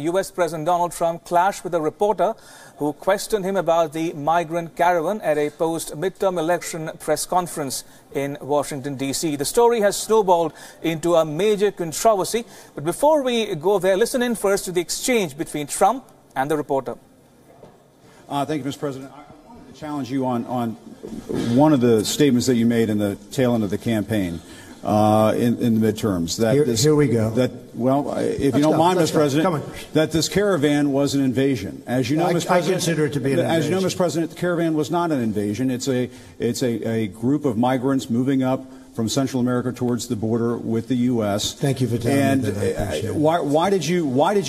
US President Donald Trump clashed with a reporter who questioned him about the migrant caravan at a post-midterm election press conference in Washington, D.C. The story has snowballed into a major controversy. But before we go there, listen in first to the exchange between Trump and the reporter. Thank you, Mr. President. I wanted to challenge you on one of the statements that you made in the tail end of the campaign. In the midterms. Here we go. If you don't mind, Mr. President, that this caravan was an invasion. As you know, Mr. President, I consider it to be an invasion. As you know, Mr. President, the caravan was not an invasion. It's a group of migrants moving up from Central America towards the border with the U.S. Thank you for telling me that. Why did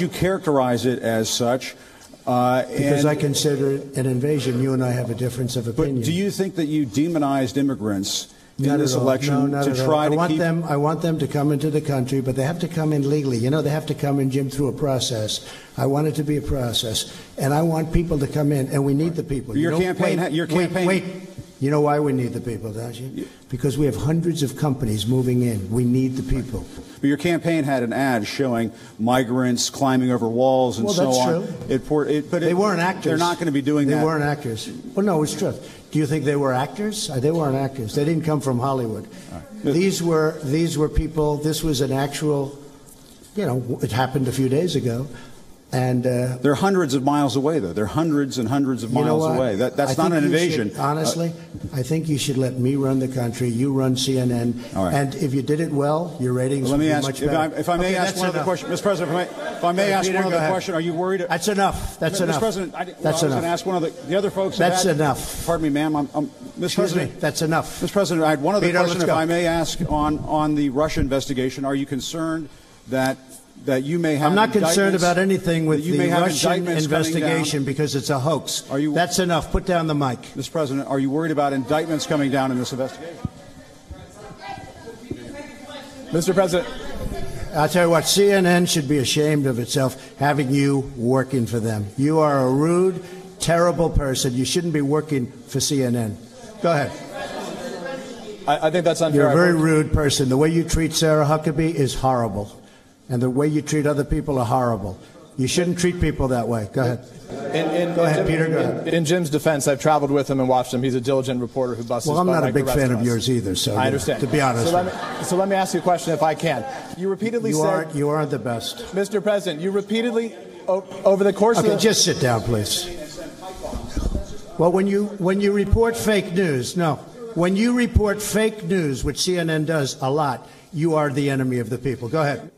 you characterize it as such? Because I consider it an invasion. You and I have a difference of opinion. But do you think that you demonized immigrants in this election to try to keep them? I want them to come into the country, but they have to come in legally. You know, they have to come in, Jim, through a process. I want it to be a process, and I want people to come in, and we need the people. Your campaign. Wait. You know why we need the people, don't you? Because we have hundreds of companies moving in. We need the people. But your campaign had an ad showing migrants climbing over walls and so on. Well, that's true. But they weren't actors. They're not going to be doing that. They weren't actors. Well, no, it's true. Do you think they were actors? They weren't actors. They didn't come from Hollywood. Right. These were people. This was an actual, it happened a few days ago. And they're hundreds of miles away, though. They're hundreds and hundreds of miles away. That's not an invasion. Honestly, I think you should let me run the country. You run CNN. All right. And if you did it well, your ratings would be much better. If I may ask one other question, Mr. President, if I may ask one other question, are you worried? That's enough. That's enough. Mr. President, I was going to ask one of the other folks. That's enough. Pardon me, ma'am. Excuse me. That's enough. Mr. President, I had one other question, if I may ask, on the Russia investigation. Are you concerned that you may have? I'm not concerned about anything with the Russian investigation because it's a hoax. That's enough. Put down the mic. Mr. President, are you worried about indictments coming down in this investigation? Mr. President. I'll tell you what, CNN should be ashamed of itself having you working for them. You are a rude, terrible person. You shouldn't be working for CNN. Go ahead. I think that's unfair. You're a very rude person. The way you treat Sarah Huckabee is horrible. And the way you treat other people are horrible. You shouldn't treat people that way. Go ahead. Go ahead, Peter. Go ahead. In Jim's defense, I've traveled with him and watched him. He's a diligent reporter who busts his butt. Well, I'm not a big fan of yours either, so I understand. To be honest. So let me ask you a question, if I can. You repeatedly said you aren't the best, Mr. President. You repeatedly over the course of just sit down, please. Well, when you report fake news, when you report fake news, which CNN does a lot, you are the enemy of the people. Go ahead.